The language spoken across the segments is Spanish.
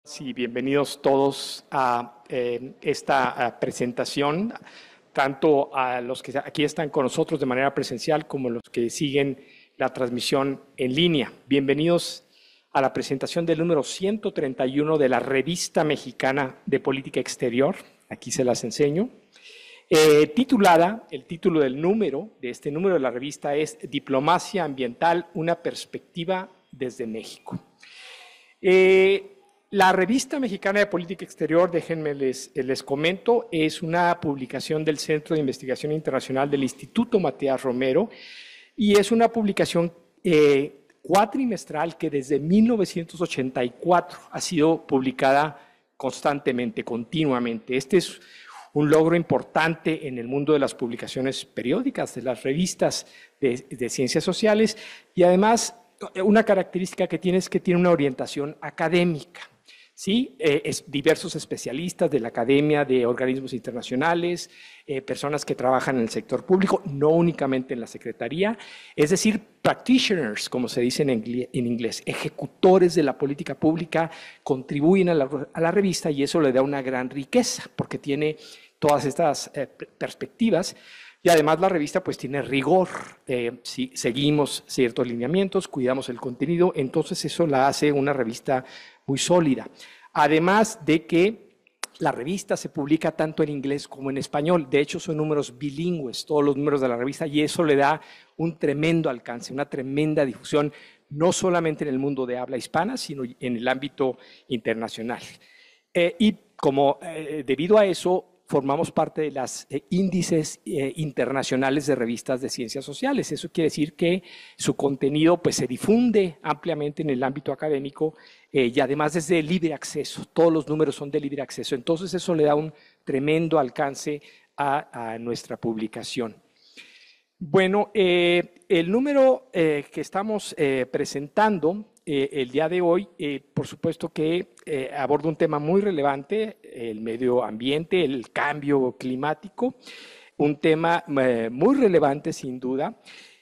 Sí, bienvenidos todos a esta presentación, tanto a los que aquí están con nosotros de manera presencial como los que siguen la transmisión en línea. Bienvenidos a la presentación del número 131 de la Revista Mexicana de Política Exterior. Aquí se las enseño. Titulada, el título del número, de este número de la revista es Diplomacia Ambiental, una perspectiva desde México. La Revista Mexicana de Política Exterior, déjenme les comento, es una publicación del Centro de Investigación Internacional del Instituto Matías Romero y es una publicación cuatrimestral que desde 1984 ha sido publicada constantemente, continuamente. Este es un logro importante en el mundo de las publicaciones periódicas, de las revistas de ciencias sociales, y además una característica que tiene es que tiene una orientación académica. ¿Sí? Diversos especialistas de la academia, de organismos internacionales, personas que trabajan en el sector público, no únicamente en la secretaría, es decir, practitioners, como se dice en inglés, ejecutores de la política pública, contribuyen a la revista y eso le da una gran riqueza, porque tiene todas estas perspectivas. Y además la revista pues tiene rigor, si seguimos ciertos lineamientos, cuidamos el contenido, entonces eso la hace una revista muy sólida. Además de que la revista se publica tanto en inglés como en español, de hecho son números bilingües, todos los números de la revista, y eso le da un tremendo alcance, una tremenda difusión, no solamente en el mundo de habla hispana, sino en el ámbito internacional. Y como debido a eso, formamos parte de los índices internacionales de revistas de ciencias sociales. Eso quiere decir que su contenido pues, se difunde ampliamente en el ámbito académico y además es de libre acceso. Todos los números son de libre acceso. Entonces eso le da un tremendo alcance a nuestra publicación. Bueno, el número que estamos presentando el día de hoy, por supuesto que aborda un tema muy relevante, el medio ambiente, el cambio climático, un tema muy relevante sin duda.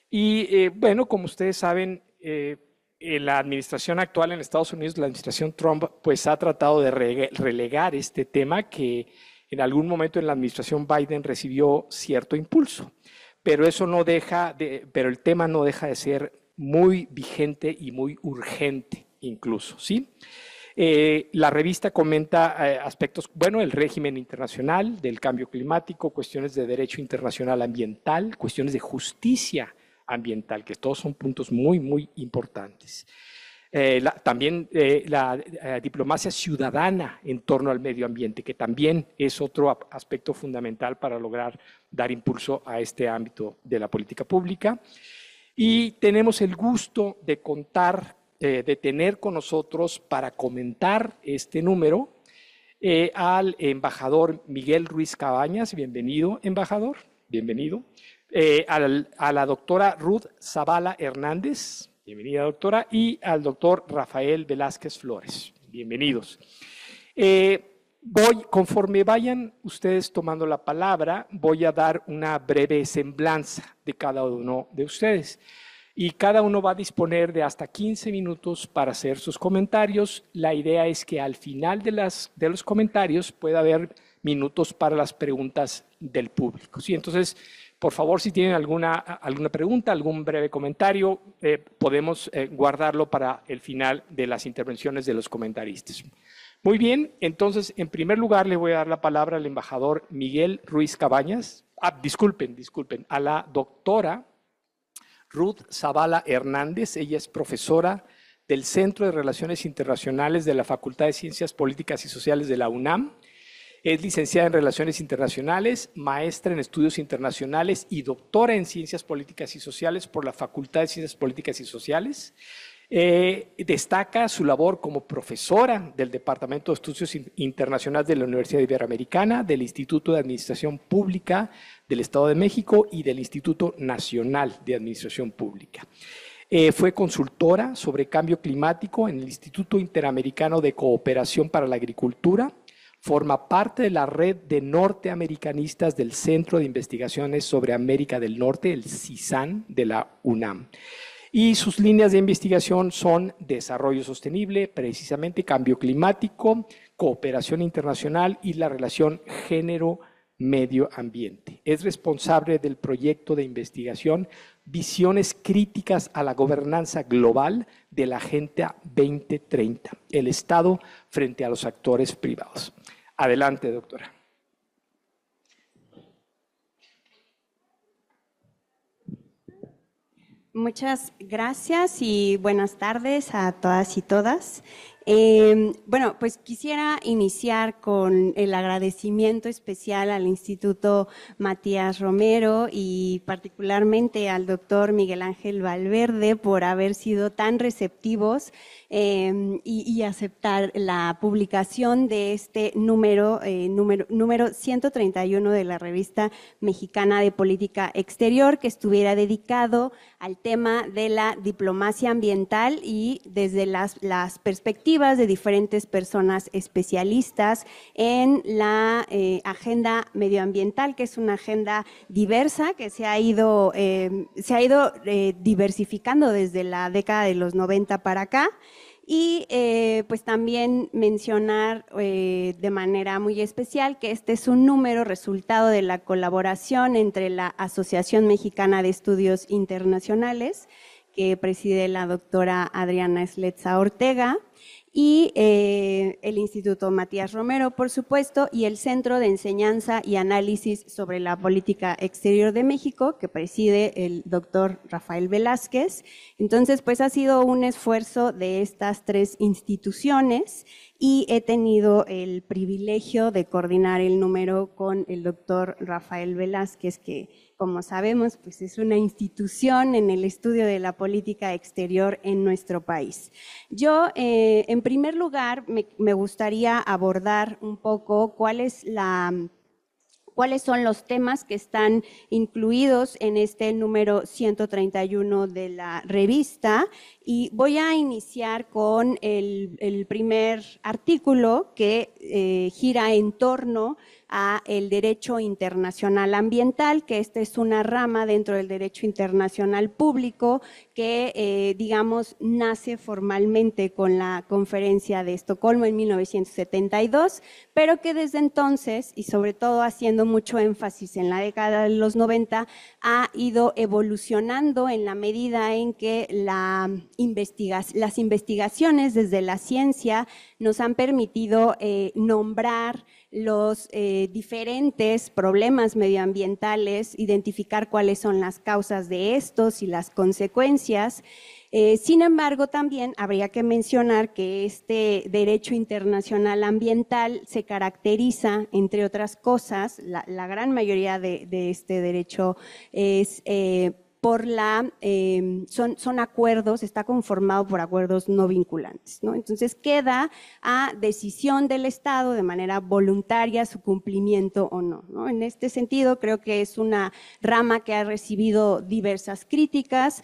Y bueno, como ustedes saben, en la administración actual en Estados Unidos, la administración Trump, pues ha tratado de relegar este tema que en algún momento en la administración Biden recibió cierto impulso. Pero eso no deja pero el tema no deja de ser muy vigente y muy urgente incluso, ¿sí? La revista comenta aspectos, bueno, el régimen internacional, del cambio climático, cuestiones de derecho internacional ambiental, cuestiones de justicia ambiental, que todos son puntos muy, muy importantes. También la diplomacia ciudadana en torno al medio ambiente, que también es otro aspecto fundamental para lograr dar impulso a este ámbito de la política pública. Y tenemos el gusto de contar, de tener con nosotros para comentar este número al embajador Miguel Ruiz Cabañas. Bienvenido, embajador. Bienvenido. A la doctora Ruth Zavala Hernández. Bienvenida, doctora. Y al doctor Rafael Velázquez Flores. Bienvenidos. Conforme vayan ustedes tomando la palabra, voy a dar una breve semblanza de cada uno de ustedes. Y cada uno va a disponer de hasta 15 minutos para hacer sus comentarios. La idea es que al final de los comentarios pueda haber minutos para las preguntas del público. ¿Sí? Entonces, por favor, si tienen alguna pregunta, algún breve comentario, podemos guardarlo para el final de las intervenciones de los comentaristas. Muy bien, entonces, en primer lugar, le voy a dar la palabra al embajador Miguel Ruiz Cabañas. Disculpen, a la doctora Ruth Zavala Hernández. Ella es profesora del Centro de Relaciones Internacionales de la Facultad de Ciencias Políticas y Sociales de la UNAM. Es licenciada en Relaciones Internacionales, maestra en Estudios Internacionales y doctora en Ciencias Políticas y Sociales por la Facultad de Ciencias Políticas y Sociales. Destaca su labor como profesora del Departamento de Estudios Internacionales de la Universidad Iberoamericana, del Instituto de Administración Pública del Estado de México y del Instituto Nacional de Administración Pública. Fue consultora sobre cambio climático en el Instituto Interamericano de Cooperación para la Agricultura. Forma parte de la red de norteamericanistas del Centro de Investigaciones sobre América del Norte, el CISAN, de la UNAM. Y sus líneas de investigación son desarrollo sostenible, precisamente cambio climático, cooperación internacional y la relación género-medio ambiente. Es responsable del proyecto de investigación Visiones críticas a la gobernanza global de la Agenda 2030, el Estado frente a los actores privados. Adelante, doctora. Muchas gracias y buenas tardes a todas y todas. Bueno, pues quisiera iniciar con el agradecimiento especial al Instituto Matías Romero y particularmente al doctor Miguel Ángel Valverde por haber sido tan receptivos y aceptar la publicación de este número 131 de la Revista Mexicana de Política Exterior, que estuviera dedicado al tema de la diplomacia ambiental y desde las perspectivas de diferentes personas especialistas en la agenda medioambiental, que es una agenda diversa que se ha ido diversificando desde la década de los 90 para acá. Y pues también mencionar de manera muy especial que este es un número resultado de la colaboración entre la Asociación Mexicana de Estudios Internacionales, que preside la doctora Adriana Esletza Ortega, y el Instituto Matías Romero, por supuesto, y el Centro de Enseñanza y Análisis sobre la Política Exterior de México, que preside el doctor Rafael Velázquez. Entonces, pues ha sido un esfuerzo de estas tres instituciones y he tenido el privilegio de coordinar el número con el doctor Rafael Velázquez, que, como sabemos, pues es una institución en el estudio de la política exterior en nuestro país. Yo, en primer lugar, me gustaría abordar un poco cuáles son los temas que están incluidos en este número 131 de la revista, y voy a iniciar con el primer artículo que gira en torno a el derecho internacional ambiental, que esta es una rama dentro del derecho internacional público que, digamos, nace formalmente con la Conferencia de Estocolmo en 1972, pero que desde entonces, y sobre todo haciendo mucho énfasis en la década de los 90, ha ido evolucionando en la medida en que las investigaciones desde la ciencia nos han permitido nombrar los diferentes problemas medioambientales, identificar cuáles son las causas de estos y las consecuencias. Sin embargo, también habría que mencionar que este derecho internacional ambiental se caracteriza, entre otras cosas, la gran mayoría de este derecho es son acuerdos, está conformado por acuerdos no vinculantes, ¿no? Entonces queda a decisión del Estado de manera voluntaria su cumplimiento o no, ¿no? En este sentido, creo que es una rama que ha recibido diversas críticas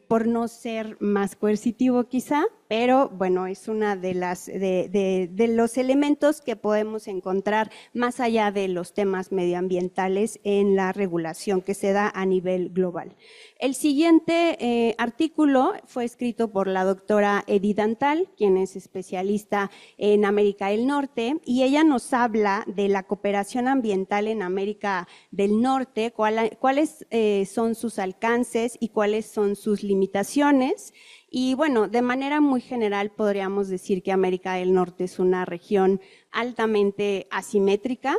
por no ser más coercitivo quizá, pero bueno, es una de los elementos que podemos encontrar más allá de los temas medioambientales en la regulación que se da a nivel global. El siguiente artículo fue escrito por la doctora Edith Antal, quien es especialista en América del Norte, y ella nos habla de la cooperación ambiental en América del Norte, cuáles son sus alcances y cuáles son sus limitaciones. Y bueno, de manera muy general podríamos decir que América del Norte es una región altamente asimétrica,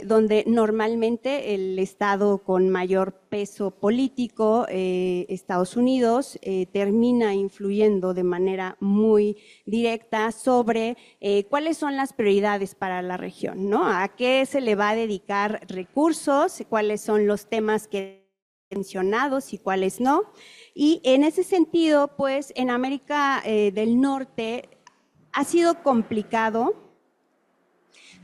donde normalmente el Estado con mayor peso político, Estados Unidos, termina influyendo de manera muy directa sobre cuáles son las prioridades para la región, ¿no? A qué se le va a dedicar recursos, cuáles son los temas que mencionados y cuáles no. Y en ese sentido, pues en América del Norte ha sido complicado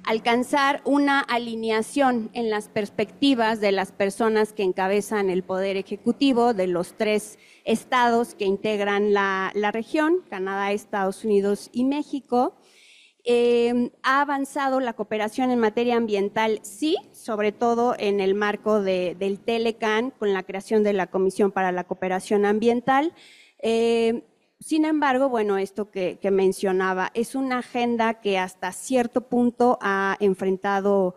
alcanzar una alineación en las perspectivas de las personas que encabezan el poder ejecutivo de los tres estados que integran la región, Canadá, Estados Unidos y México. ¿Ha avanzado la cooperación en materia ambiental? Sí, sobre todo en el marco del Telecan, con la creación de la Comisión para la Cooperación Ambiental. Sin embargo, bueno, esto que mencionaba, es una agenda que hasta cierto punto ha enfrentado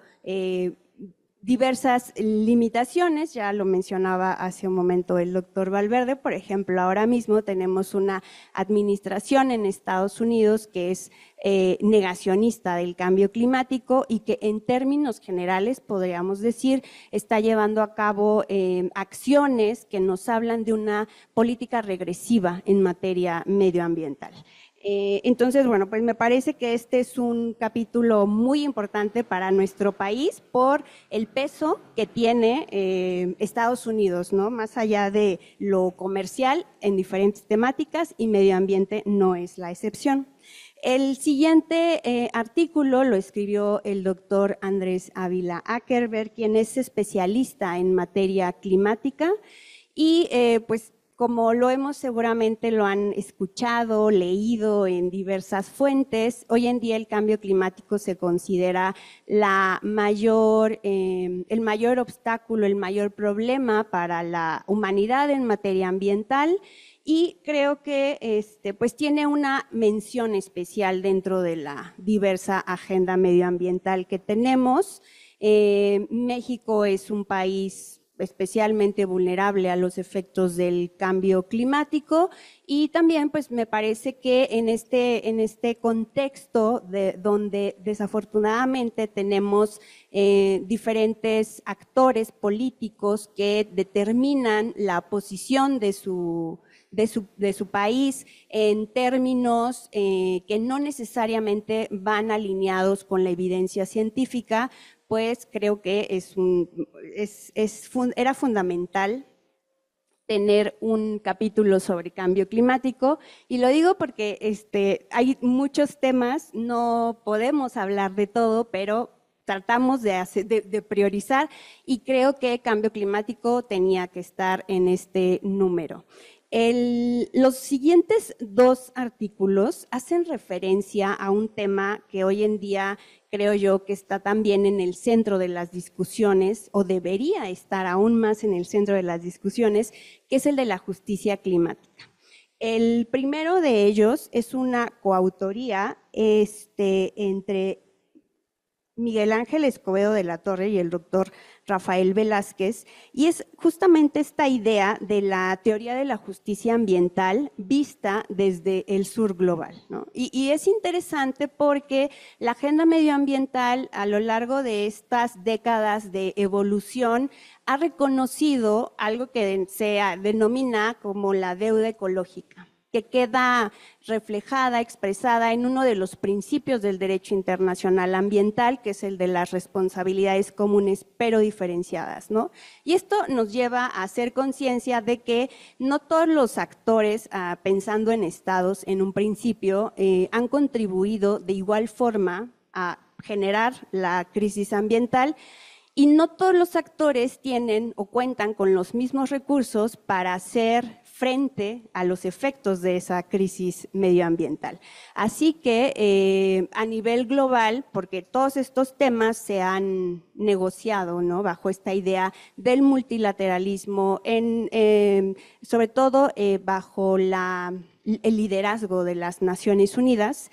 diversas limitaciones, ya lo mencionaba hace un momento el doctor Valverde. Por ejemplo, ahora mismo tenemos una administración en Estados Unidos que es negacionista del cambio climático y que en términos generales podríamos decir está llevando a cabo acciones que nos hablan de una política regresiva en materia medioambiental. Entonces, bueno, pues me parece que este es un capítulo muy importante para nuestro país por el peso que tiene Estados Unidos, ¿no? Más allá de lo comercial en diferentes temáticas, y medio ambiente no es la excepción. El siguiente artículo lo escribió el doctor Andrés Ávila Ackerberg, quien es especialista en materia climática y pues como seguramente lo han escuchado, leído en diversas fuentes, hoy en día el cambio climático se considera el mayor obstáculo, el mayor problema para la humanidad en materia ambiental, y creo que pues tiene una mención especial dentro de la diversa agenda medioambiental que tenemos. México es un país especialmente vulnerable a los efectos del cambio climático, y también pues me parece que en este contexto donde desafortunadamente tenemos diferentes actores políticos que determinan la posición de su país en términos que no necesariamente van alineados con la evidencia científica, pues creo que era fundamental tener un capítulo sobre cambio climático, y lo digo porque hay muchos temas, no podemos hablar de todo, pero tratamos de priorizar, y creo que cambio climático tenía que estar en este número. Los siguientes dos artículos hacen referencia a un tema que hoy en día creo yo que está también en el centro de las discusiones, o debería estar aún más en el centro de las discusiones, que es el de la justicia climática. El primero de ellos es una coautoría entre Miguel Ángel Escobedo de la Torre y el doctor Rafael Velázquez, y es justamente esta idea de la teoría de la justicia ambiental vista desde el sur global, ¿no? Y es interesante porque la agenda medioambiental a lo largo de estas décadas de evolución ha reconocido algo que se denomina como la deuda ecológica, que queda reflejada, expresada en uno de los principios del derecho internacional ambiental, que es el de las responsabilidades comunes pero diferenciadas, ¿no? Y esto nos lleva a hacer conciencia de que no todos los actores, pensando en estados en un principio, han contribuido de igual forma a generar la crisis ambiental, y no todos los actores tienen o cuentan con los mismos recursos para hacer frente a los efectos de esa crisis medioambiental. Así que a nivel global, porque todos estos temas se han negociado, ¿no?, bajo esta idea del multilateralismo, sobre todo bajo el liderazgo de las Naciones Unidas.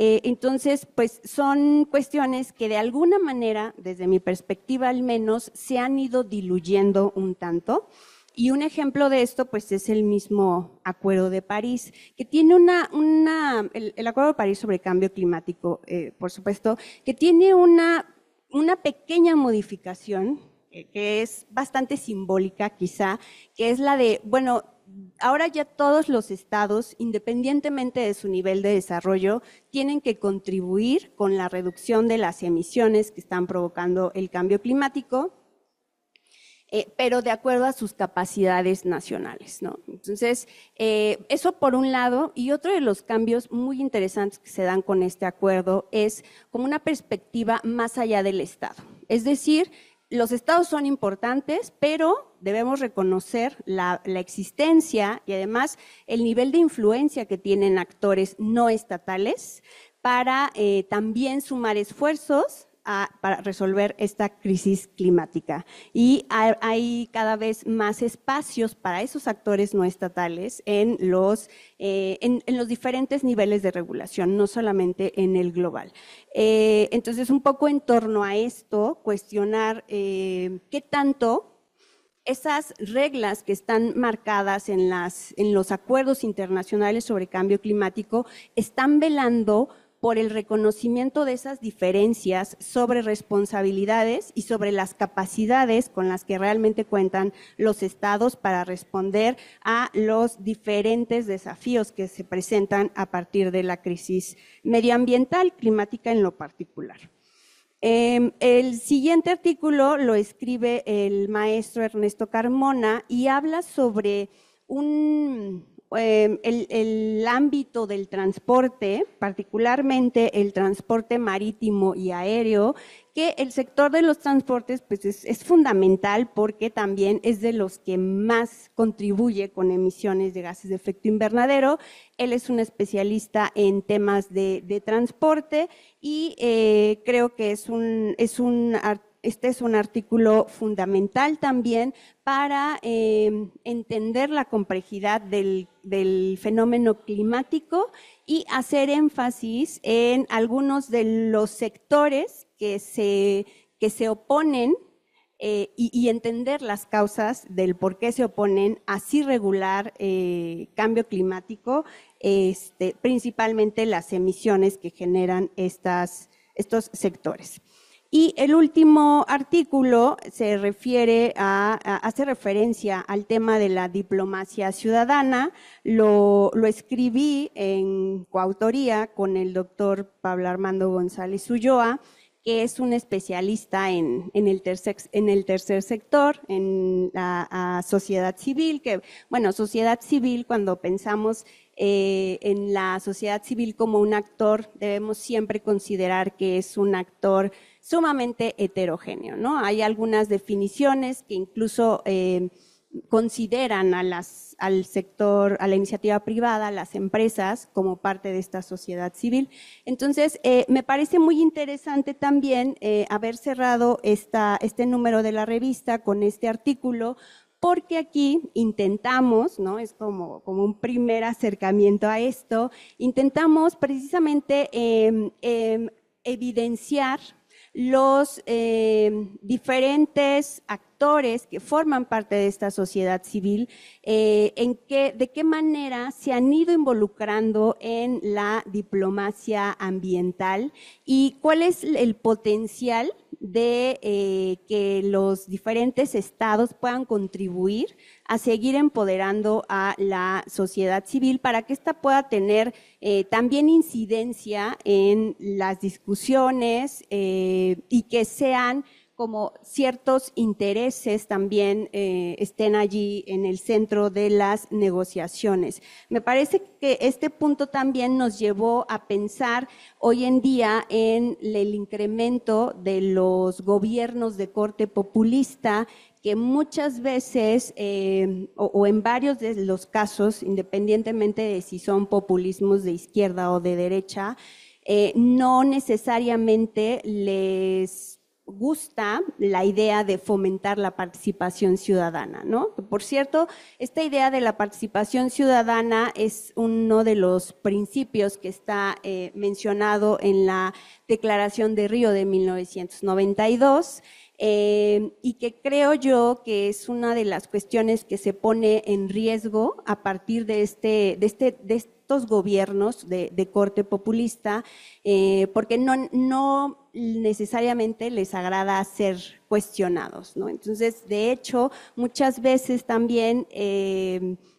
Entonces, pues son cuestiones que de alguna manera, desde mi perspectiva al menos, se han ido diluyendo un tanto. Y un ejemplo de esto, pues, es el mismo Acuerdo de París, que tiene el Acuerdo de París sobre cambio climático, por supuesto, que tiene una pequeña modificación, que es bastante simbólica quizá, que es la de, bueno, ahora ya todos los estados, independientemente de su nivel de desarrollo, tienen que contribuir con la reducción de las emisiones que están provocando el cambio climático, pero de acuerdo a sus capacidades nacionales, ¿no? Entonces, eso por un lado, y otro de los cambios muy interesantes que se dan con este acuerdo es como una perspectiva más allá del Estado. Es decir, los estados son importantes, pero debemos reconocer la existencia y además el nivel de influencia que tienen actores no estatales para también sumar esfuerzos para resolver esta crisis climática. Y hay cada vez más espacios para esos actores no estatales en los diferentes niveles de regulación, no solamente en el global. Entonces, un poco en torno a esto, cuestionar qué tanto esas reglas que están marcadas en los acuerdos internacionales sobre cambio climático están velando por el reconocimiento de esas diferencias sobre responsabilidades y sobre las capacidades con las que realmente cuentan los estados para responder a los diferentes desafíos que se presentan a partir de la crisis medioambiental, climática en lo particular. El siguiente artículo lo escribe el maestro Ernesto Carmona y habla sobre el ámbito del transporte, particularmente el transporte marítimo y aéreo, que el sector de los transportes pues es fundamental porque también es de los que más contribuye con emisiones de gases de efecto invernadero. Él es un especialista en temas de transporte y creo que este es un artículo fundamental también para entender la complejidad del fenómeno climático y hacer énfasis en algunos de los sectores que se oponen y entender las causas del por qué se oponen a sí regular cambio climático, principalmente las emisiones que generan estos sectores. Y el último artículo hace referencia al tema de la diplomacia ciudadana. Lo escribí en coautoría con el doctor Pablo Armando González Ulloa, que es un especialista en el tercer sector, en la sociedad civil, sociedad civil, cuando pensamos en la sociedad civil como un actor, debemos siempre considerar que es un actor sumamente heterogéneo, ¿no? Hay algunas definiciones que incluso consideran al sector, a la iniciativa privada, a las empresas, como parte de esta sociedad civil. Entonces, me parece muy interesante también haber cerrado este número de la revista con este artículo, porque aquí intentamos, ¿no? Es como un primer acercamiento a esto, intentamos precisamente evidenciar los diferentes actores que forman parte de esta sociedad civil, de qué manera se han ido involucrando en la diplomacia ambiental y cuál es el potencial de que los diferentes estados puedan contribuir a seguir empoderando a la sociedad civil para que ésta pueda tener también incidencia en las discusiones y que sean como ciertos intereses también estén allí en el centro de las negociaciones. Me parece que este punto también nos llevó a pensar hoy en día en el incremento de los gobiernos de corte populista que muchas veces, o en varios de los casos, independientemente de si son populismos de izquierda o de derecha, no necesariamente les gusta la idea de fomentar la participación ciudadana, ¿no? Por cierto, esta idea de la participación ciudadana es uno de los principios que está mencionado en la Declaración de Río de 1992, y que creo yo que es una de las cuestiones que se pone en riesgo a partir de estos gobiernos de corte populista, porque no necesariamente les agrada ser cuestionados, ¿no? Entonces, de hecho, muchas veces también,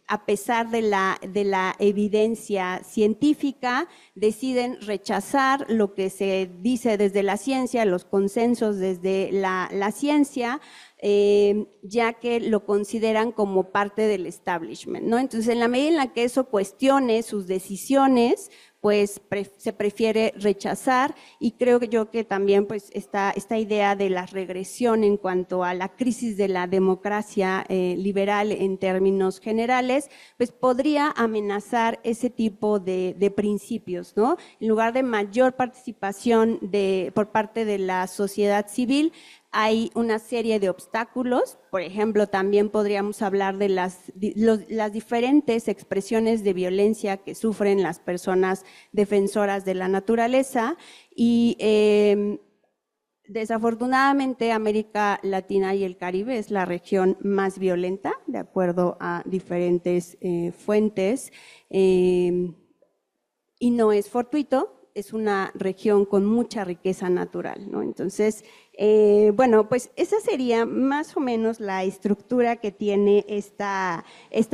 a pesar de la evidencia científica, deciden rechazar lo que se dice desde la ciencia, los consensos desde la ciencia, ya que lo consideran como parte del establishment, ¿no? Entonces, en la medida en la que eso cuestione sus decisiones, pues se prefiere rechazar, y creo que yo que también pues esta idea de la regresión en cuanto a la crisis de la democracia liberal en términos generales, pues podría amenazar ese tipo de principios, ¿no? En lugar de mayor participación por parte de la sociedad civil, hay una serie de obstáculos. Por ejemplo, también podríamos hablar de las diferentes expresiones de violencia que sufren las personas defensoras de la naturaleza, y desafortunadamente América Latina y el Caribe es la región más violenta, de acuerdo a diferentes fuentes, y no es fortuito. Es una región con mucha riqueza natural, ¿no? Entonces, bueno, pues esa sería más o menos la estructura que tiene esta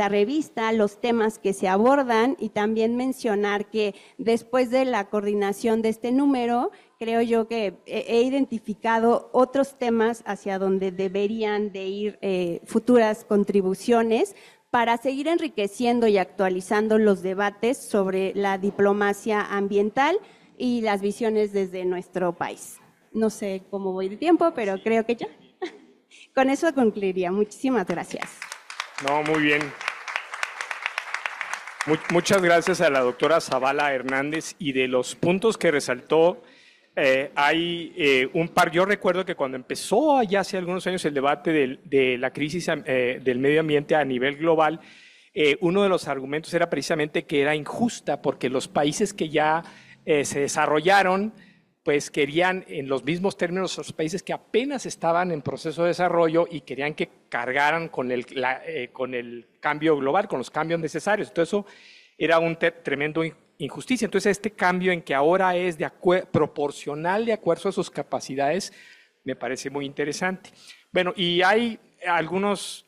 revista, los temas que se abordan, y también mencionar que después de la coordinación de este número, creo yo que he identificado otros temas hacia donde deberían de ir futuras contribuciones, para seguir enriqueciendo y actualizando los debates sobre la diplomacia ambiental y las visiones desde nuestro país. No sé cómo voy de tiempo, pero creo que ya. Con eso concluiría. Muchísimas gracias. No, muy bien. Muchas gracias a la doctora Zavala Hernández, y de los puntos que resaltó, hay un par. Yo recuerdo que cuando empezó ya hace algunos años el debate de la crisis del medio ambiente a nivel global, uno de los argumentos era precisamente que era injusta, porque los países que ya se desarrollaron, pues querían, en los mismos términos, los países que apenas estaban en proceso de desarrollo y querían que cargaran con el cambio global, con los cambios necesarios. Entonces eso era un tremendo injusticia. Entonces este cambio en que ahora es proporcional de acuerdo a sus capacidades, me parece muy interesante. Bueno, y hay algunos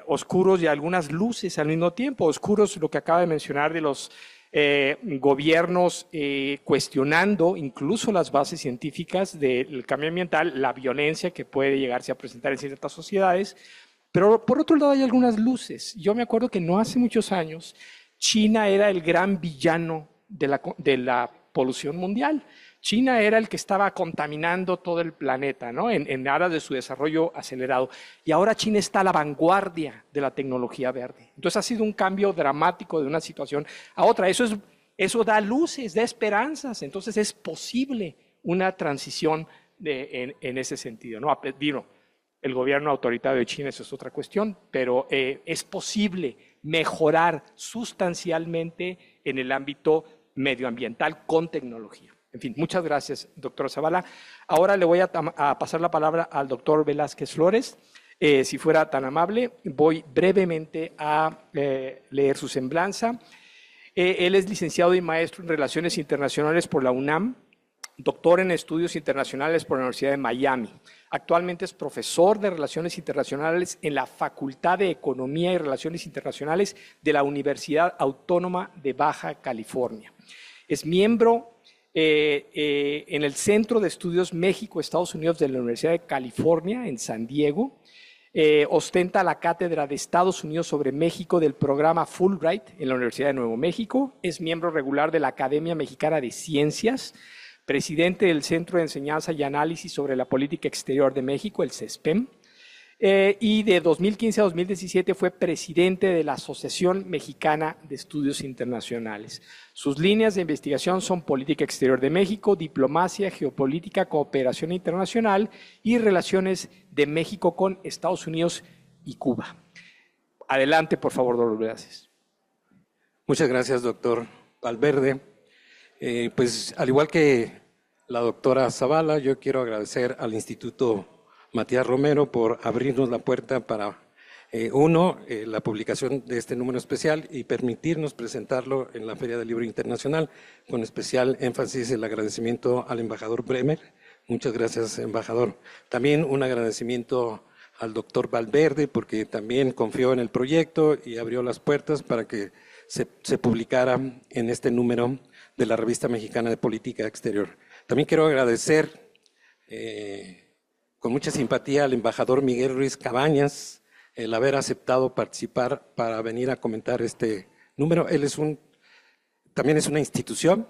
oscuros y algunas luces al mismo tiempo. Oscuros, lo que acaba de mencionar de los gobiernos cuestionando incluso las bases científicas del cambio ambiental, la violencia que puede llegarse a presentar en ciertas sociedades. Pero por otro lado hay algunas luces. Yo me acuerdo que no hace muchos años China era el gran villano de la polución mundial. China era el que estaba contaminando todo el planeta, ¿no? En aras de su desarrollo acelerado. Y ahora China está a la vanguardia de la tecnología verde. Entonces ha sido un cambio dramático de una situación a otra. Eso da luces, da esperanzas. Entonces es posible una transición en ese sentido, ¿no? El gobierno autoritario de China, eso es otra cuestión, pero es posible mejorar sustancialmente en el ámbito medioambiental con tecnología. En fin, muchas gracias, doctora Zavala. Ahora le voy a pasar la palabra al doctor Velázquez Flores. Si fuera tan amable, voy brevemente a leer su semblanza. Él es licenciado y maestro en Relaciones Internacionales por la UNAM, doctor en Estudios Internacionales por la Universidad de Miami. Actualmente es profesor de Relaciones Internacionales en la Facultad de Economía y Relaciones Internacionales de la Universidad Autónoma de Baja California. Es miembro en el Centro de Estudios México-Estados Unidos de la Universidad de California en San Diego. Ostenta la cátedra de Estados Unidos sobre México del programa Fulbright en la Universidad de Nuevo México. Es miembro regular de la Academia Mexicana de Ciencias, presidente del Centro de Enseñanza y Análisis sobre la Política Exterior de México, el CESPEM, y de 2015 a 2017 fue presidente de la Asociación Mexicana de Estudios Internacionales. Sus líneas de investigación son Política Exterior de México, Diplomacia, Geopolítica, Cooperación Internacional y Relaciones de México con Estados Unidos y Cuba. Adelante, por favor, doctor Velázquez. Muchas gracias, doctor Valverde. Pues al igual que la doctora Zavala, yo quiero agradecer al Instituto Matías Romero por abrirnos la puerta para, la publicación de este número especial y permitirnos presentarlo en la Feria del Libro Internacional, con especial énfasis el agradecimiento al embajador Bremer. Muchas gracias, embajador. También un agradecimiento al doctor Valverde, porque también confió en el proyecto y abrió las puertas para que se publicara en este número de la Revista Mexicana de Política Exterior. También quiero agradecer con mucha simpatía al embajador Miguel Ruiz Cabañas el haber aceptado participar para venir a comentar este número. Él también es una institución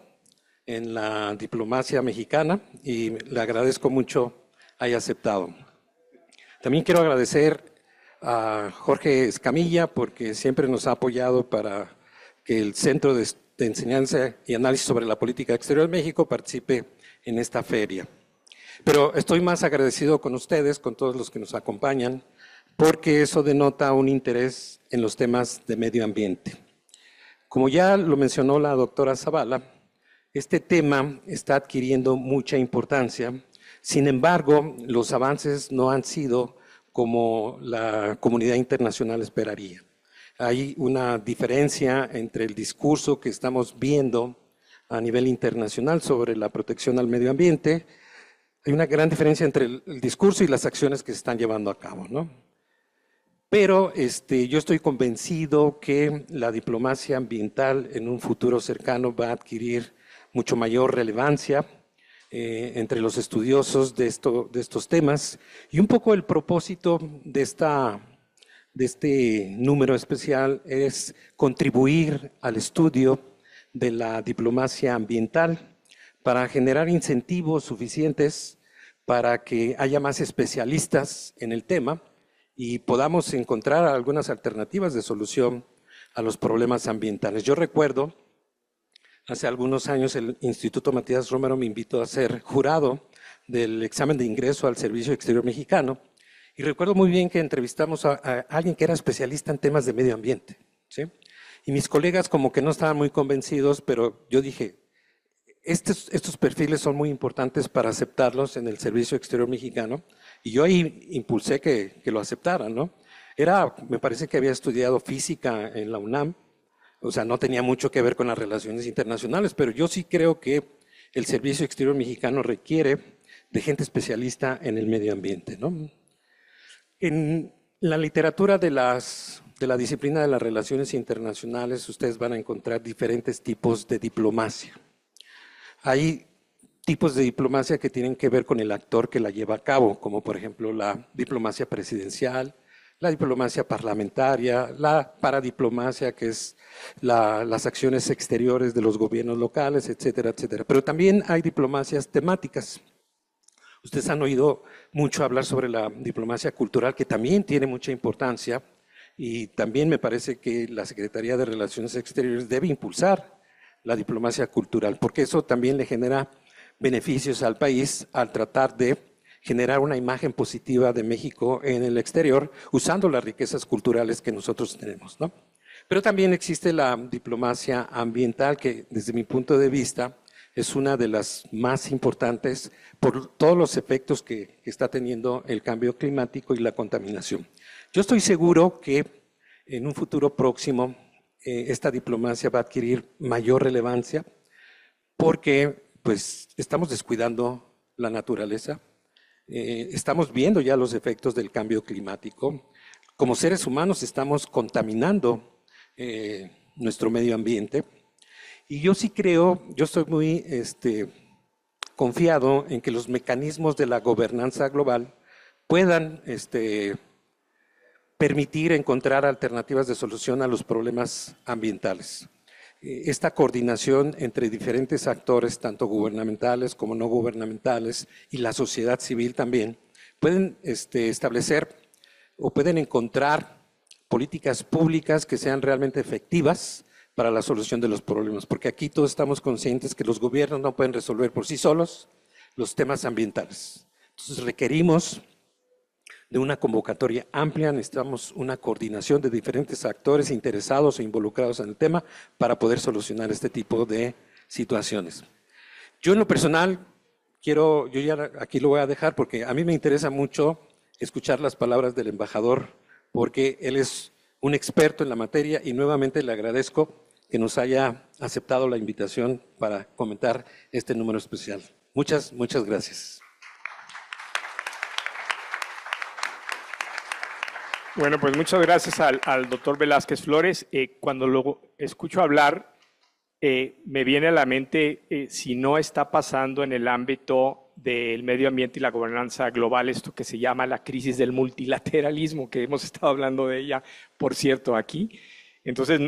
en la diplomacia mexicana y le agradezco mucho haya aceptado. También quiero agradecer a Jorge Escamilla porque siempre nos ha apoyado para que el Centro de Enseñanza y Análisis sobre la Política Exterior de México participe en esta feria. Pero estoy más agradecido con ustedes, con todos los que nos acompañan, porque eso denota un interés en los temas de medio ambiente. Como ya lo mencionó la doctora Zavala, este tema está adquiriendo mucha importancia. Sin embargo, los avances no han sido como la comunidad internacional esperaría. Hay una diferencia entre el discurso que estamos viendo a nivel internacional sobre la protección al medio ambiente. Hay una gran diferencia entre el discurso y las acciones que se están llevando a cabo, ¿no? Pero yo estoy convencido que la diplomacia ambiental en un futuro cercano va a adquirir mucho mayor relevancia entre los estudiosos de estos temas. Y un poco el propósito de este número especial es contribuir al estudio de la diplomacia ambiental para generar incentivos suficientes para que haya más especialistas en el tema y podamos encontrar algunas alternativas de solución a los problemas ambientales. Yo recuerdo, hace algunos años el Instituto Matías Romero me invitó a ser jurado del examen de ingreso al Servicio Exterior Mexicano y recuerdo muy bien que entrevistamos a alguien que era especialista en temas de medio ambiente, ¿sí? Y mis colegas como que no estaban muy convencidos, pero yo dije, estos perfiles son muy importantes para aceptarlos en el Servicio Exterior Mexicano y yo ahí impulsé que lo aceptaran, ¿no? Me parece que había estudiado física en la UNAM, o sea, no tenía mucho que ver con las relaciones internacionales, pero yo sí creo que el Servicio Exterior Mexicano requiere de gente especialista en el medio ambiente, ¿no? En la literatura de la disciplina de las relaciones internacionales, ustedes van a encontrar diferentes tipos de diplomacia. Hay tipos de diplomacia que tienen que ver con el actor que la lleva a cabo, como por ejemplo la diplomacia presidencial, la diplomacia parlamentaria, la paradiplomacia, que es las acciones exteriores de los gobiernos locales, etcétera, etcétera. Pero también hay diplomacias temáticas. Ustedes han oído mucho hablar sobre la diplomacia cultural, que también tiene mucha importancia, y también me parece que la Secretaría de Relaciones Exteriores debe impulsar la diplomacia cultural, porque eso también le genera beneficios al país al tratar de generar una imagen positiva de México en el exterior usando las riquezas culturales que nosotros tenemos, ¿no? Pero también existe la diplomacia ambiental que desde mi punto de vista es una de las más importantes por todos los efectos que está teniendo el cambio climático y la contaminación. Yo estoy seguro que en un futuro próximo esta diplomacia va a adquirir mayor relevancia porque pues estamos descuidando la naturaleza, estamos viendo ya los efectos del cambio climático. Como seres humanos estamos contaminando nuestro medio ambiente y yo sí creo, yo estoy muy confiado en que los mecanismos de la gobernanza global puedan permitir encontrar alternativas de solución a los problemas ambientales. Esta coordinación entre diferentes actores, tanto gubernamentales como no gubernamentales, y la sociedad civil también, pueden establecer o pueden encontrar políticas públicas que sean realmente efectivas para la solución de los problemas, porque aquí todos estamos conscientes que los gobiernos no pueden resolver por sí solos los temas ambientales. Entonces requerimos de una convocatoria amplia, necesitamos una coordinación de diferentes actores interesados e involucrados en el tema para poder solucionar este tipo de situaciones. Yo en lo personal, yo ya aquí lo voy a dejar porque a mí me interesa mucho escuchar las palabras del embajador porque él es un experto en la materia y nuevamente le agradezco que nos haya aceptado la invitación para comentar este número especial. Muchas gracias. Bueno, pues muchas gracias al doctor Velázquez Flores. Cuando lo escucho hablar, me viene a la mente si no está pasando en el ámbito del medio ambiente y la gobernanza global esto que se llama la crisis del multilateralismo, que hemos estado hablando de ella, por cierto, aquí. Entonces,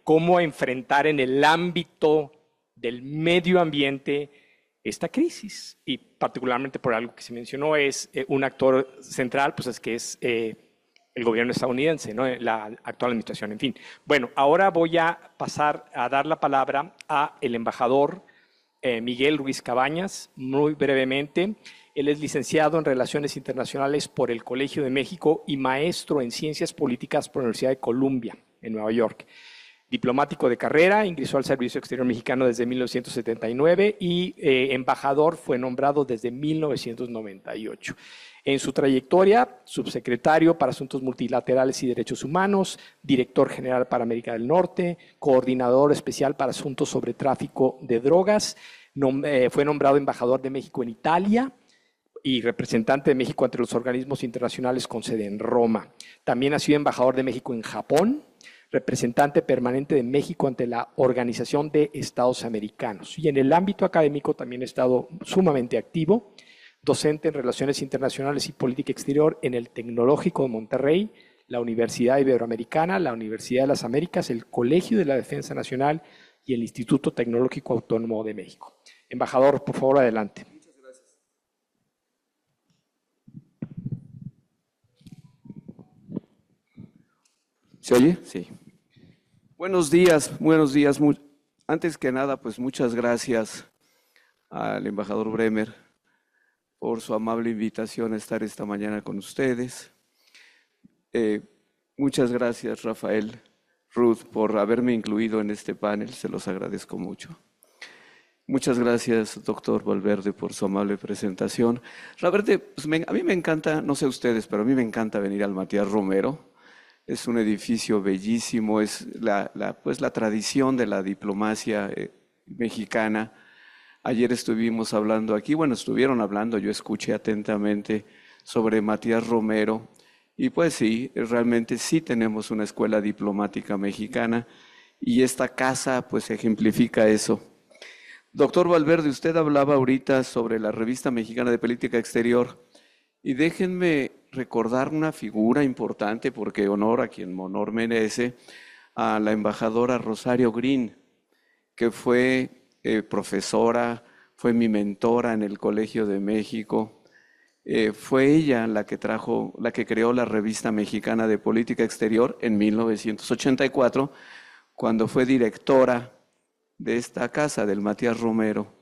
¿cómo enfrentar en el ámbito del medio ambiente esta crisis. Y particularmente por algo que se mencionó, es un actor central, pues es que es el gobierno estadounidense, ¿no? La actual administración, en fin. Bueno, ahora voy a pasar a dar la palabra al embajador Miguel Ruiz Cabañas, muy brevemente. Él es licenciado en Relaciones Internacionales por el Colegio de México y maestro en Ciencias Políticas por la Universidad de Columbia, en Nueva York. Diplomático de carrera, ingresó al Servicio Exterior Mexicano desde 1979 y embajador fue nombrado desde 1998. En su trayectoria, subsecretario para Asuntos Multilaterales y Derechos Humanos, director general para América del Norte, coordinador especial para asuntos sobre tráfico de drogas, fue nombrado embajador de México en Italia y representante de México ante los organismos internacionales con sede en Roma. También ha sido embajador de México en Japón, representante permanente de México ante la Organización de Estados Americanos. Y en el ámbito académico también ha estado sumamente activo, docente en Relaciones Internacionales y Política Exterior en el Tecnológico de Monterrey, la Universidad Iberoamericana, la Universidad de las Américas, el Colegio de la Defensa Nacional y el Instituto Tecnológico Autónomo de México. Embajador, por favor, adelante. Muchas gracias. ¿Se oye? Sí. Buenos días, buenos días. Antes que nada, pues muchas gracias al embajador Bremer por su amable invitación a estar esta mañana con ustedes. Muchas gracias, Rafael, Ruth, por haberme incluido en este panel, se los agradezco mucho. Muchas gracias, doctor Valverde, por su amable presentación. Valverde, pues a mí me encanta, no sé ustedes, pero a mí me encanta venir al Matías Romero. Es un edificio bellísimo, es pues la tradición de la diplomacia mexicana. Ayer estuvimos hablando aquí, bueno, estuvieron hablando, yo escuché atentamente sobre Matías Romero y pues sí, realmente sí tenemos una escuela diplomática mexicana y esta casa pues ejemplifica eso. Doctor Valverde, usted hablaba ahorita sobre la Revista Mexicana de Política Exterior y déjenme recordar una figura importante porque honor a quien honor merece, a la embajadora Rosario Green, que fue profesora, fue mi mentora en el Colegio de México. Fue ella la que creó la Revista Mexicana de Política Exterior en 1984, cuando fue directora de esta casa, del Matías Romero.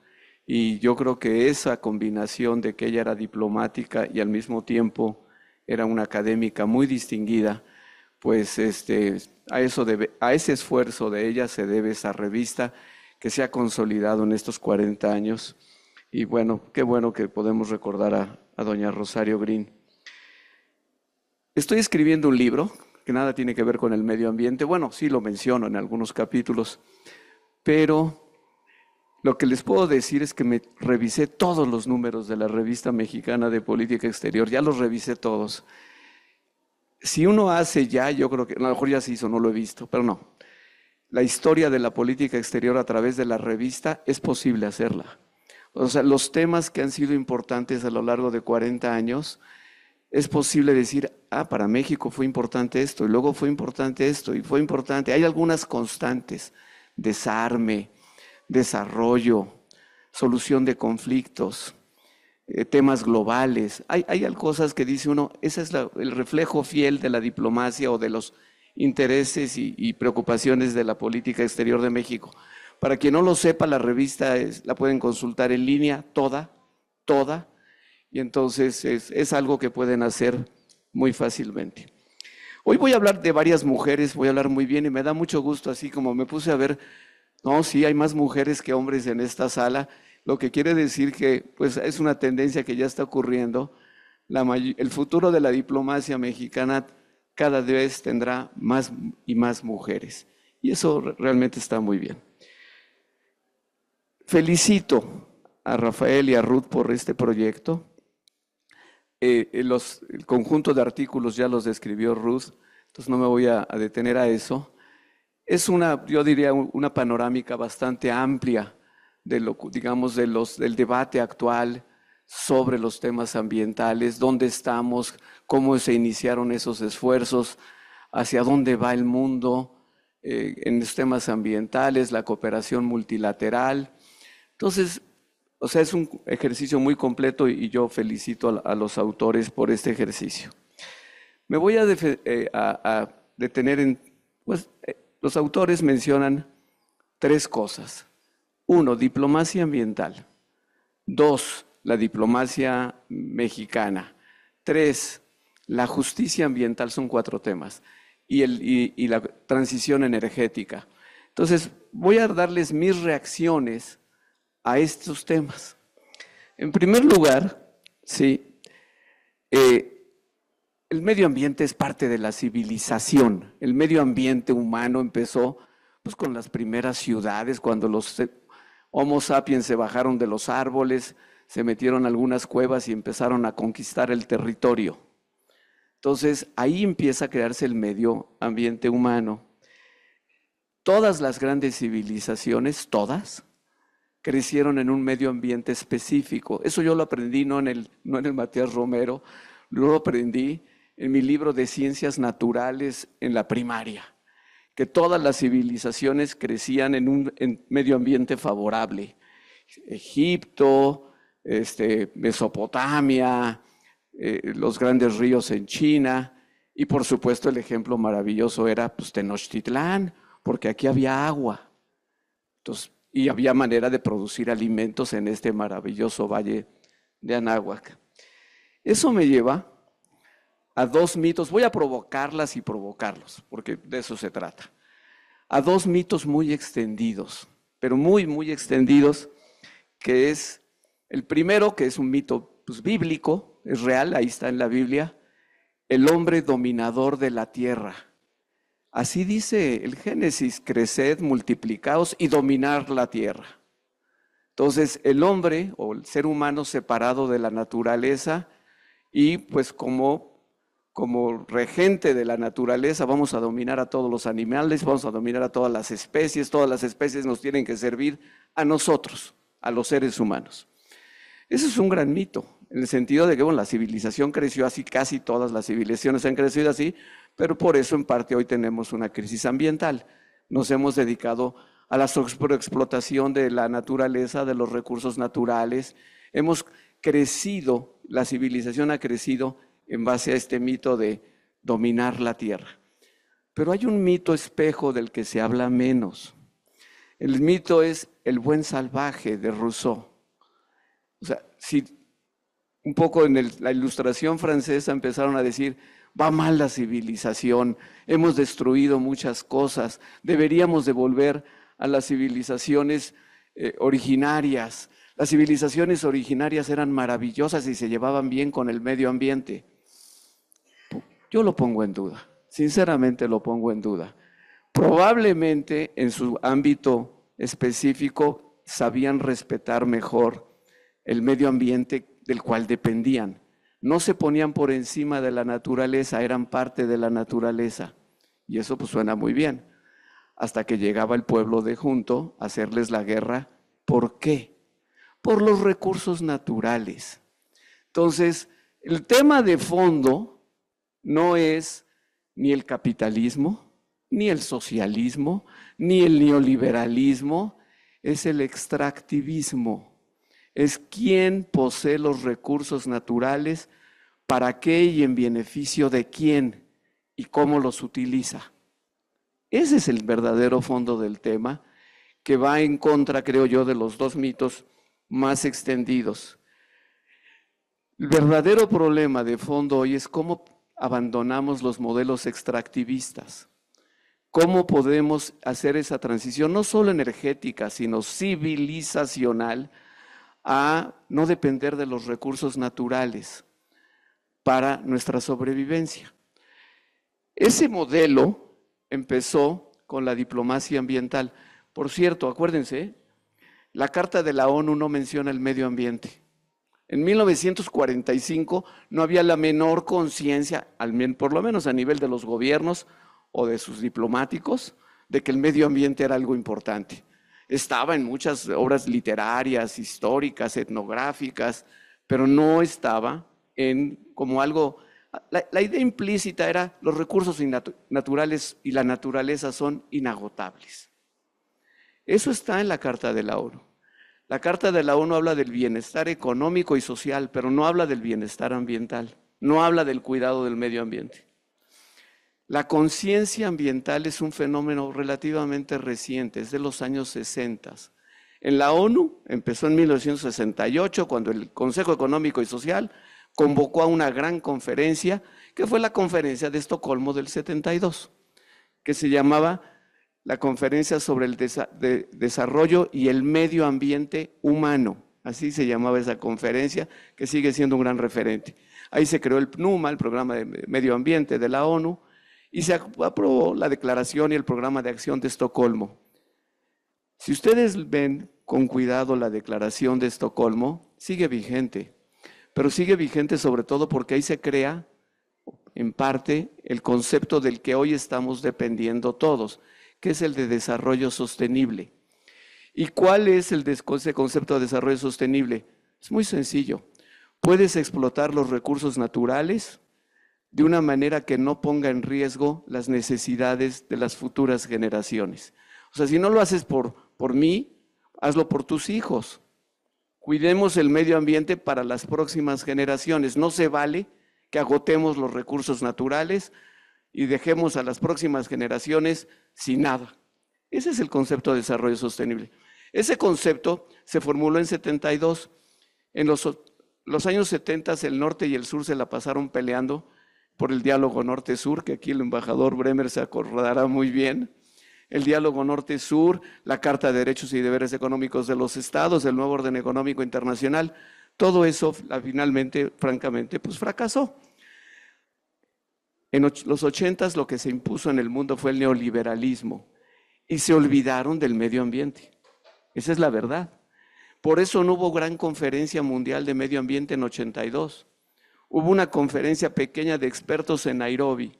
Y yo creo que esa combinación de que ella era diplomática y al mismo tiempo era una académica muy distinguida, pues a ese esfuerzo de ella se debe esa revista que se ha consolidado en estos 40 años. Y bueno, qué bueno que podemos recordar a doña Rosario Green. Estoy escribiendo un libro que nada tiene que ver con el medio ambiente. Bueno, sí lo menciono en algunos capítulos, pero lo que les puedo decir es que me revisé todos los números de la Revista Mexicana de Política Exterior, ya los revisé todos. Si uno hace ya, yo creo que, a lo mejor ya se hizo, no lo he visto, pero no. La historia de la política exterior a través de la revista es posible hacerla. O sea, los temas que han sido importantes a lo largo de 40 años, es posible decir, para México fue importante esto, y luego fue importante esto, y fue importante. Hay algunas constantes, desarme, desarrollo, solución de conflictos, temas globales. Hay cosas que dice uno, ese es el reflejo fiel de la diplomacia o de los intereses y preocupaciones de la política exterior de México. Para quien no lo sepa, la revista la pueden consultar en línea, toda, y entonces es algo que pueden hacer muy fácilmente. Hoy voy a hablar de varias mujeres, voy a hablar muy bien y me da mucho gusto, así como me puse a ver, no, sí, hay más mujeres que hombres en esta sala, lo que quiere decir que pues, es una tendencia que ya está ocurriendo. El futuro de la diplomacia mexicana cada vez tendrá más y más mujeres, y eso realmente está muy bien. Felicito a Rafael y a Ruth por este proyecto. El conjunto de artículos ya los describió Ruth, entonces no me voy a detener a eso. Es yo diría, una panorámica bastante amplia de del debate actual sobre los temas ambientales, dónde estamos, cómo se iniciaron esos esfuerzos, hacia dónde va el mundo, en los temas ambientales, la cooperación multilateral. Entonces, o sea, es un ejercicio muy completo y yo felicito a los autores por este ejercicio. Me voy a detener en, pues, los autores mencionan 3 cosas. 1, diplomacia ambiental. 2, la diplomacia mexicana. 3, la justicia ambiental, son 4 temas. Y la transición energética. Entonces, voy a darles mis reacciones a estos temas. En primer lugar, sí, el medio ambiente es parte de la civilización. El medio ambiente humano empezó pues, con las primeras ciudades, cuando los Homo sapiens se bajaron de los árboles, se metieron a algunas cuevas y empezaron a conquistar el territorio. Entonces, ahí empieza a crearse el medio ambiente humano. Todas las grandes civilizaciones, todas, crecieron en un medio ambiente específico. Eso yo lo aprendí no en el Matías Romero, lo aprendí en mi libro de Ciencias Naturales en la primaria, que todas las civilizaciones crecían en un medio ambiente favorable. Egipto, Mesopotamia, los grandes ríos en China, y por supuesto el ejemplo maravilloso era pues, Tenochtitlán, porque aquí había agua. Entonces, y había manera de producir alimentos en este maravilloso valle de Anáhuac. Eso me lleva a 2 mitos, voy a provocarlas y provocarlos, porque de eso se trata. A 2 mitos muy extendidos, pero muy, muy extendidos, que es el primero, que es un mito pues, bíblico, es real, ahí está en la Biblia, el hombre dominador de la tierra. Así dice el Génesis, creced, multiplicaos y dominar la tierra. Entonces el hombre o el ser humano separado de la naturaleza y pues como regente de la naturaleza vamos a dominar a todos los animales, vamos a dominar a todas las especies nos tienen que servir a nosotros, a los seres humanos. Ese es un gran mito, en el sentido de que bueno, la civilización creció así, casi todas las civilizaciones han crecido así, pero por eso en parte hoy tenemos una crisis ambiental. Nos hemos dedicado a la sobreexplotación de la naturaleza, de los recursos naturales. Hemos crecido, la civilización ha crecido en base a este mito de dominar la tierra. Pero hay un mito espejo del que se habla menos. El mito es el buen salvaje de Rousseau. O sea, si un poco en la Ilustración francesa empezaron a decir, va mal la civilización, hemos destruido muchas cosas, deberíamos de volver a las civilizaciones originarias. Las civilizaciones originarias eran maravillosas y se llevaban bien con el medio ambiente. Yo lo pongo en duda, sinceramente lo pongo en duda. Probablemente en su ámbito específico sabían respetar mejor el medio ambiente del cual dependían. No se ponían por encima de la naturaleza, eran parte de la naturaleza. Y eso pues suena muy bien. Hasta que llegaba el pueblo de junto a hacerles la guerra. ¿Por qué? Por los recursos naturales. Entonces, el tema de fondo no es ni el capitalismo, ni el socialismo, ni el neoliberalismo, es el extractivismo. Es quién posee los recursos naturales, para qué y en beneficio de quién y cómo los utiliza. Ese es el verdadero fondo del tema, que va en contra, creo yo, de los 2 mitos más extendidos. El verdadero problema de fondo hoy es cómo abandonamos los modelos extractivistas. ¿Cómo podemos hacer esa transición, no solo energética, sino civilizacional, a no depender de los recursos naturales para nuestra sobrevivencia? Ese modelo empezó con la diplomacia ambiental. Por cierto, acuérdense, la Carta de la ONU no menciona el medio ambiente. En 1945 no había la menor conciencia, por lo menos a nivel de los gobiernos o de sus diplomáticos, de que el medio ambiente era algo importante. Estaba en muchas obras literarias, históricas, etnográficas, pero no estaba como algo La idea implícita era los recursos naturales y la naturaleza son inagotables. Eso está en la Carta de la ONU. La Carta de la ONU habla del bienestar económico y social, pero no habla del bienestar ambiental, no habla del cuidado del medio ambiente. La conciencia ambiental es un fenómeno relativamente reciente, es de los años 60. En la ONU empezó en 1968, cuando el Consejo Económico y Social convocó a una gran conferencia, que fue la Conferencia de Estocolmo del 72, que se llamaba la Conferencia sobre el Desarrollo y el Medio Ambiente Humano. Así se llamaba esa conferencia, que sigue siendo un gran referente. Ahí se creó el PNUMA, el Programa de Medio Ambiente de la ONU, y se aprobó la Declaración y el Programa de Acción de Estocolmo. Si ustedes ven con cuidado la Declaración de Estocolmo, sigue vigente, pero sigue vigente sobre todo porque ahí se crea, en parte, el concepto del que hoy estamos dependiendo todos, que es el de desarrollo sostenible. ¿Y cuál es ese concepto de desarrollo sostenible? Es muy sencillo. Puedes explotar los recursos naturales de una manera que no ponga en riesgo las necesidades de las futuras generaciones. O sea, si no lo haces por mí, hazlo por tus hijos. Cuidemos el medio ambiente para las próximas generaciones. No se vale que agotemos los recursos naturales y dejemos a las próximas generaciones sin nada. Ese es el concepto de desarrollo sostenible. Ese concepto se formuló en 72. En los años 70 el norte y el sur se la pasaron peleando por el diálogo norte-sur, que aquí el embajador Bremer se acordará muy bien. El diálogo norte-sur, la Carta de Derechos y Deberes Económicos de los Estados, el nuevo orden económico internacional, todo eso finalmente, francamente, pues fracasó. En los 80 lo que se impuso en el mundo fue el neoliberalismo y se olvidaron del medio ambiente. Esa es la verdad. Por eso no hubo gran conferencia mundial de medio ambiente en 82. Hubo una conferencia pequeña de expertos en Nairobi,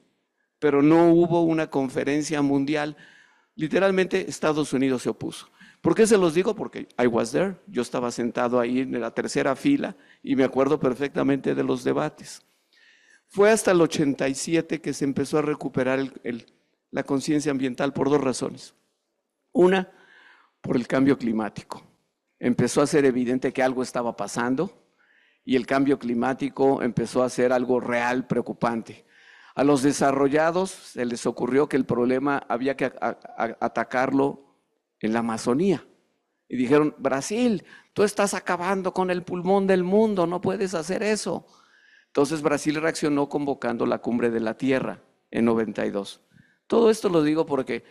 pero no hubo una conferencia mundial. Literalmente Estados Unidos se opuso. ¿Por qué se los digo? Porque I was there. Yo estaba sentado ahí en la tercera fila y me acuerdo perfectamente de los debates. Fue hasta el 87 que se empezó a recuperar la conciencia ambiental por dos razones. Una, por el cambio climático. Empezó a ser evidente que algo estaba pasando y el cambio climático empezó a ser algo real, preocupante. A los desarrollados se les ocurrió que el problema había que atacarlo en la Amazonía. Y dijeron, Brasil, tú estás acabando con el pulmón del mundo, no puedes hacer eso. Entonces Brasil reaccionó convocando la Cumbre de la Tierra en 92. Todo esto lo digo porque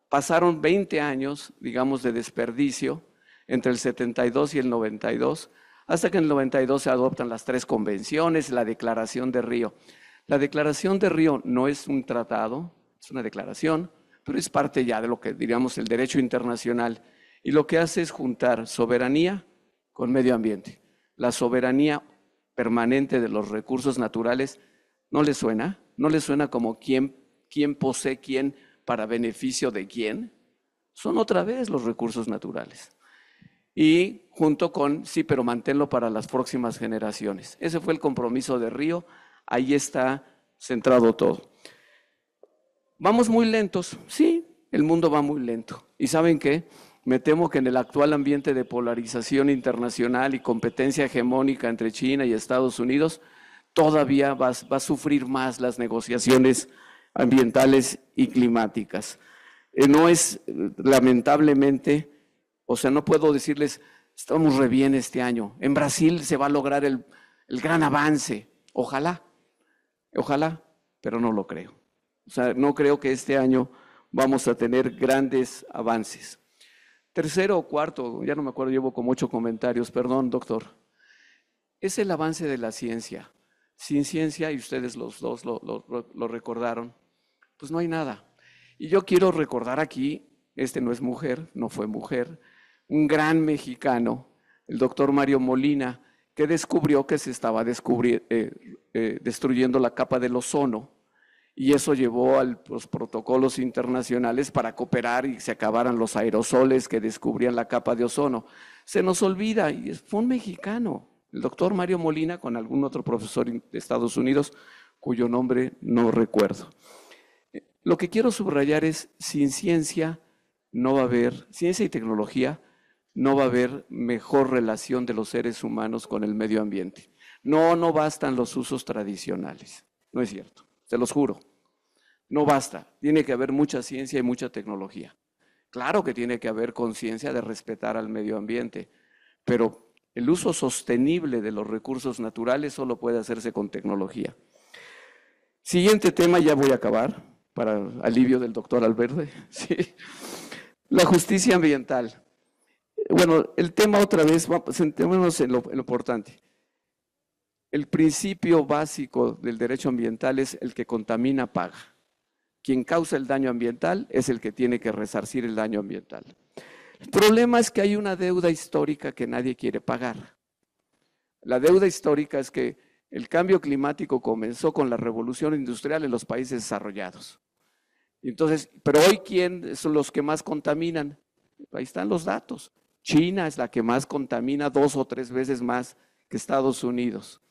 pasaron 20 años, digamos, de desperdicio entre el 72 y el 92, hasta que en el 92 se adoptan las 3 convenciones, la Declaración de Río. La Declaración de Río no es un tratado, es una declaración, pero es parte ya de lo que diríamos el derecho internacional. Y lo que hace es juntar soberanía con medio ambiente. La soberanía permanente de los recursos naturales, ¿no le suena? ¿No le suena como quién posee quién para beneficio de quién? Son otra vez los recursos naturales. Y junto con, sí, pero manténlo para las próximas generaciones. Ese fue el compromiso de Río, ahí está centrado todo. ¿Vamos muy lentos? Sí, el mundo va muy lento. ¿Y saben qué? Me temo que en el actual ambiente de polarización internacional y competencia hegemónica entre China y Estados Unidos, todavía va a sufrir más las negociaciones ambientales y climáticas. No es, lamentablemente, o sea, no puedo decirles, estamos re bien este año. En Brasil se va a lograr el gran avance. Ojalá, pero no lo creo. O sea, no creo que este año vamos a tener grandes avances. Tercero o cuarto, ya no me acuerdo, llevo como 8 comentarios, perdón, doctor. Es el avance de la ciencia. Sin ciencia, y ustedes los dos lo recordaron, pues no hay nada. Y yo quiero recordar aquí, no es mujer, no fue mujer, un gran mexicano, el doctor Mario Molina, que descubrió que se estaba destruyendo la capa del ozono. Y eso llevó a los protocolos internacionales para cooperar y se acabaran los aerosoles que descubrían la capa de ozono. Se nos olvida, y fue un mexicano, el doctor Mario Molina con algún otro profesor de Estados Unidos, cuyo nombre no recuerdo. Lo que quiero subrayar es, sin ciencia no va a haber, ciencia y tecnología, no va a haber mejor relación de los seres humanos con el medio ambiente. No bastan los usos tradicionales. No es cierto, se los juro. No basta, tiene que haber mucha ciencia y mucha tecnología. Claro que tiene que haber conciencia de respetar al medio ambiente, pero el uso sostenible de los recursos naturales solo puede hacerse con tecnología. Siguiente tema, ya voy a acabar, para alivio del doctor Valverde. Sí. La justicia ambiental. Bueno, el tema otra vez, centrémonos en lo importante. El principio básico del derecho ambiental es el que contamina paga. Quien causa el daño ambiental es el que tiene que resarcir el daño ambiental. El problema es que hay una deuda histórica que nadie quiere pagar. La deuda histórica es que el cambio climático comenzó con la revolución industrial en los países desarrollados. Entonces, pero hoy, ¿quién son los que más contaminan? Ahí están los datos. China es la que más contamina, 2 o 3 veces más que Estados Unidos.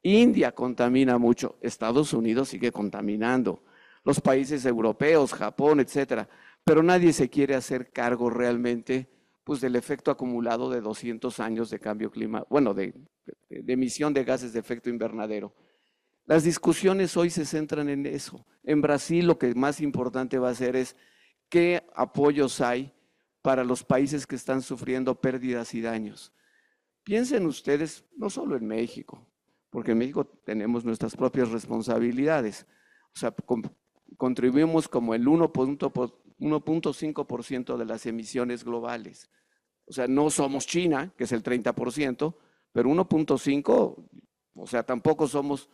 India contamina mucho, Estados Unidos sigue contaminando. Los países europeos, Japón, etcétera. Pero nadie se quiere hacer cargo realmente pues, del efecto acumulado de 200 años de cambio climático, bueno, de emisión de gases de efecto invernadero. Las discusiones hoy se centran en eso. En Brasil lo que más importante va a ser es qué apoyos hay para los países que están sufriendo pérdidas y daños. Piensen ustedes, no solo en México, porque en México tenemos nuestras propias responsabilidades. O sea, contribuimos como el 1.5% de las emisiones globales. O sea, no somos China, que es el 30%, pero 1.5%, o sea, tampoco somos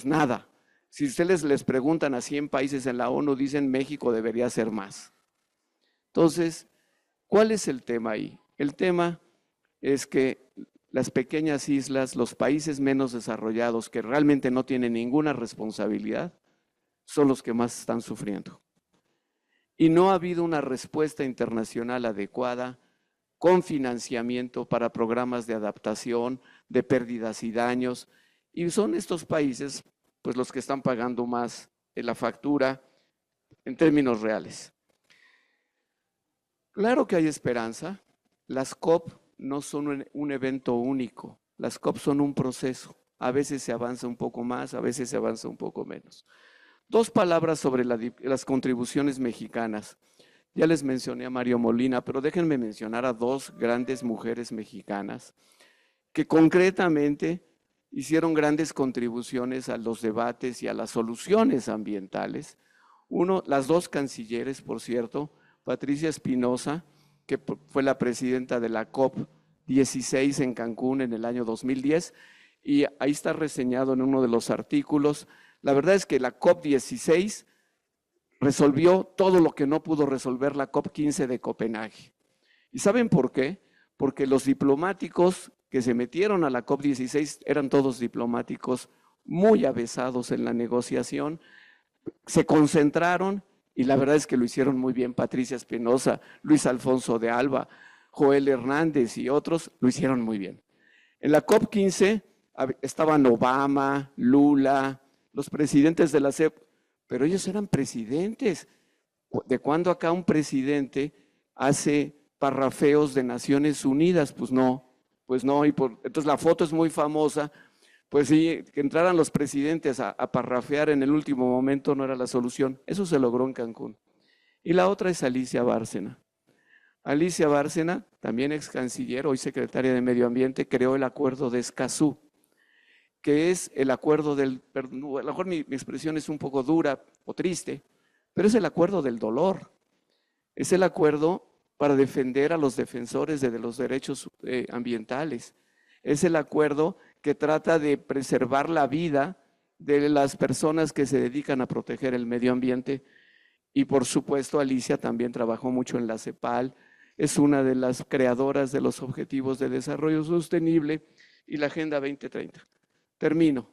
nada. Si ustedes les preguntan a 100 países en la ONU, dicen México debería ser más. Entonces, ¿cuál es el tema ahí? El tema es que las pequeñas islas, los países menos desarrollados que realmente no tienen ninguna responsabilidad, son los que más están sufriendo. Y no ha habido una respuesta internacional adecuada con financiamiento para programas de adaptación, de pérdidas y daños. Y son estos países pues, los que están pagando más la factura en términos reales. Claro que hay esperanza. Las COP no son un evento único. Las COP son un proceso. A veces se avanza un poco más, a veces se avanza un poco menos. 2 palabras sobre las contribuciones mexicanas. Ya les mencioné a Mario Molina, pero déjenme mencionar a 2 grandes mujeres mexicanas que concretamente hicieron grandes contribuciones a los debates y a las soluciones ambientales. Las 2 cancilleres, por cierto, Patricia Espinosa, que fue la presidenta de la COP16 en Cancún en el año 2010, y ahí está reseñado en uno de los artículos. La verdad es que la COP16 resolvió todo lo que no pudo resolver la COP15 de Copenhague. ¿Y saben por qué? Porque los diplomáticos que se metieron a la COP16 eran todos diplomáticos muy avesados en la negociación, se concentraron y la verdad es que lo hicieron muy bien. Patricia Espinosa, Luis Alfonso de Alba, Joel Hernández y otros lo hicieron muy bien. En la COP15 estaban Obama, Lula, los presidentes de la CEP, pero ellos eran presidentes. ¿De cuándo acá un presidente hace parrafeos de Naciones Unidas? Pues no. Entonces la foto es muy famosa. Pues sí, que entraran los presidentes a parrafear en el último momento no era la solución. Eso se logró en Cancún. Y la otra es Alicia Bárcena. Alicia Bárcena, también ex canciller, hoy secretaria de Medio Ambiente, creó el acuerdo de Escazú, que es el acuerdo a lo mejor mi expresión es un poco dura o triste, pero es el acuerdo del dolor. Es el acuerdo para defender a los defensores de los derechos ambientales. Es el acuerdo que trata de preservar la vida de las personas que se dedican a proteger el medio ambiente. Y por supuesto, Alicia también trabajó mucho en la CEPAL, es una de las creadoras de los Objetivos de Desarrollo Sostenible y la Agenda 2030. Termino.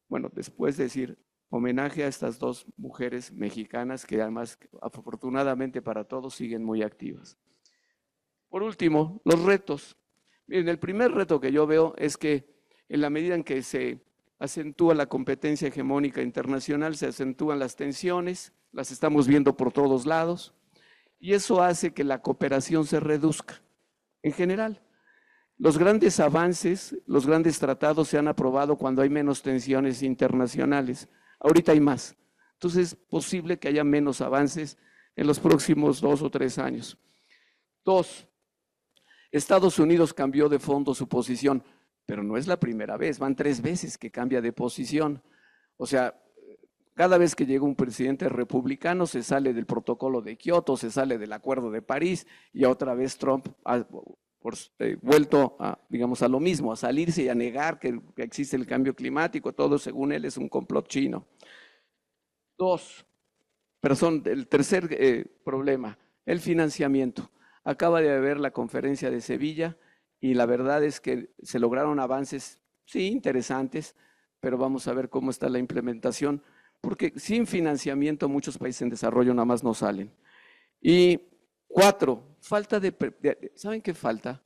Bueno, después de decir homenaje a estas 2 mujeres mexicanas que además, afortunadamente para todos, siguen muy activas. Por último, los retos. Miren, el primer reto que yo veo es que en la medida en que se acentúa la competencia hegemónica internacional, se acentúan las tensiones, las estamos viendo por todos lados, y eso hace que la cooperación se reduzca en general. Los grandes avances, los grandes tratados se han aprobado cuando hay menos tensiones internacionales. Ahorita hay más. Entonces es posible que haya menos avances en los próximos 2 o 3 años. 2, Estados Unidos cambió de fondo su posición, pero no es la primera vez, van 3 veces que cambia de posición. O sea, cada vez que llega un presidente republicano se sale del protocolo de Kioto, se sale del Acuerdo de París y otra vez Trump ha vuelto a, digamos, a lo mismo, a salirse y a negar que existe el cambio climático, todo según él es un complot chino. 2, el tercer problema, el financiamiento. Acaba de haber la conferencia de Sevilla y la verdad es que se lograron avances, sí, interesantes, pero vamos a ver cómo está la implementación, porque sin financiamiento muchos países en desarrollo nada más no salen. Y 4, ¿saben qué falta?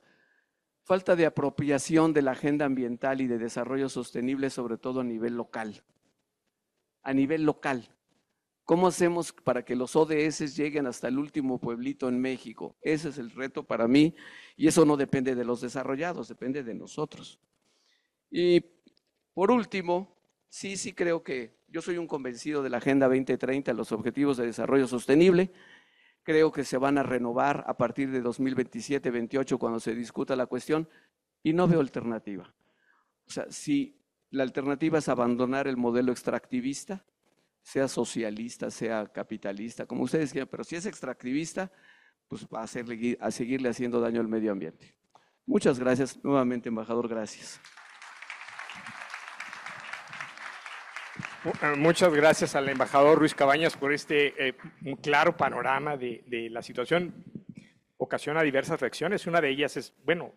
Falta de apropiación de la agenda ambiental y de desarrollo sostenible, sobre todo a nivel local. A nivel local. ¿Cómo hacemos para que los ODS lleguen hasta el último pueblito en México? Ese es el reto para mí y eso no depende de los desarrollados, depende de nosotros. Y por último, sí creo que yo soy un convencido de la Agenda 2030, los Objetivos de Desarrollo Sostenible. Creo que se van a renovar a partir de 2027-28 cuando se discuta la cuestión y no veo alternativa. O sea, si la alternativa es abandonar el modelo extractivista, sea socialista, sea capitalista, como ustedes quieran, pero si es extractivista, pues va a seguirle haciendo daño al medio ambiente. Muchas gracias. Nuevamente, embajador, gracias. Muchas gracias al embajador Ruiz Cabañas por este un claro panorama de la situación. Ocasiona diversas reacciones. Una de ellas es, bueno,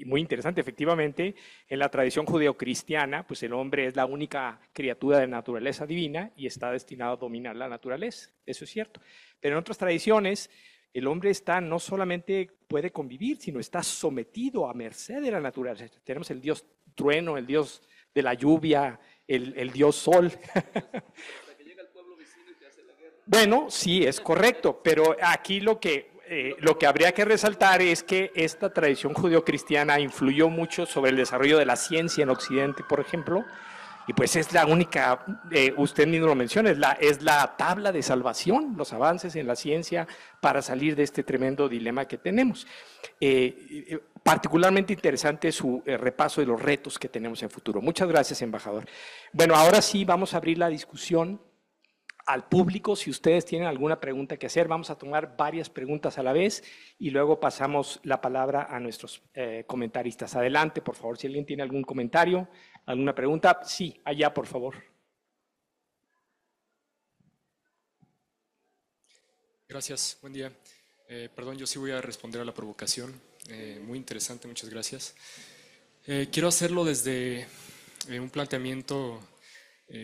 muy interesante. Efectivamente, en la tradición judeocristiana, pues el hombre es la única criatura de naturaleza divina y está destinado a dominar la naturaleza. Eso es cierto. Pero en otras tradiciones, el hombre no solamente puede convivir, sino está sometido a merced de la naturaleza. Tenemos el dios trueno, el dios de la lluvia, el dios sol. Bueno, sí, es correcto, pero aquí lo que habría que resaltar es que esta tradición judeocristiana influyó mucho sobre el desarrollo de la ciencia en Occidente, por ejemplo, y pues es la única, usted mismo lo menciona, es la tabla de salvación, los avances en la ciencia para salir de este tremendo dilema que tenemos. Particularmente interesante su repaso de los retos que tenemos en futuro. Muchas gracias, embajador. Bueno, ahora sí vamos a abrir la discusión al público. Si ustedes tienen alguna pregunta que hacer, vamos a tomar varias preguntas a la vez y luego pasamos la palabra a nuestros comentaristas. Adelante, por favor, si alguien tiene algún comentario, alguna pregunta. Sí, allá, por favor. Gracias, buen día. Perdón, yo sí voy a responder a la provocación. Muy interesante, muchas gracias. Quiero hacerlo desde un planteamiento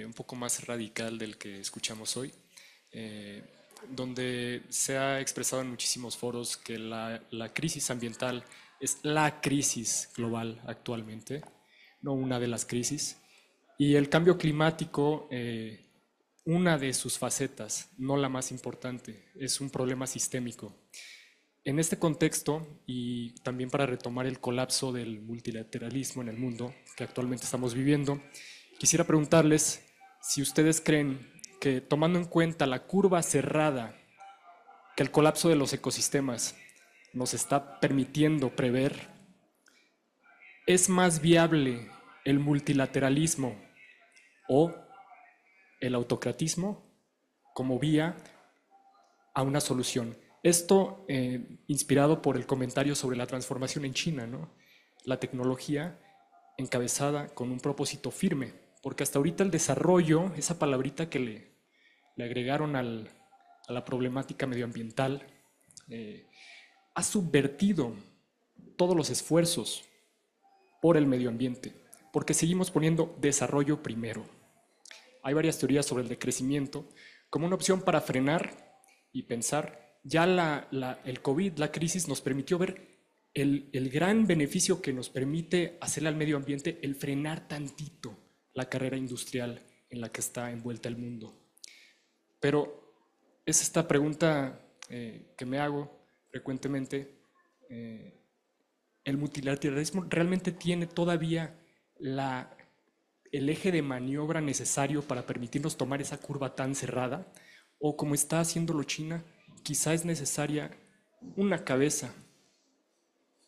un poco más radical del que escuchamos hoy, donde se ha expresado en muchísimos foros que la crisis ambiental es la crisis global actualmente, no una de las crisis, y el cambio climático, una de sus facetas, no la más importante, es un problema sistémico. En este contexto, y también para retomar el colapso del multilateralismo en el mundo que actualmente estamos viviendo, quisiera preguntarles si ustedes creen que, tomando en cuenta la curva cerrada que el colapso de los ecosistemas nos está permitiendo prever, ¿es más viable el multilateralismo o el autocratismo como vía a una solución? Esto inspirado por el comentario sobre la transformación en China, ¿no? La tecnología encabezada con un propósito firme, porque hasta ahorita el desarrollo, esa palabrita que le agregaron a la problemática medioambiental, ha subvertido todos los esfuerzos por el medio ambiente, porque seguimos poniendo desarrollo primero. Hay varias teorías sobre el decrecimiento como una opción para frenar y pensar. Ya el COVID, la crisis, nos permitió ver el gran beneficio que nos permite hacerle al medio ambiente el frenar tantito la carrera industrial en la que está envuelta el mundo. Pero es esta pregunta que me hago frecuentemente. ¿El multilateralismo realmente tiene todavía el eje de maniobra necesario para permitirnos tomar esa curva tan cerrada? O como está haciéndolo China, quizá es necesaria una cabeza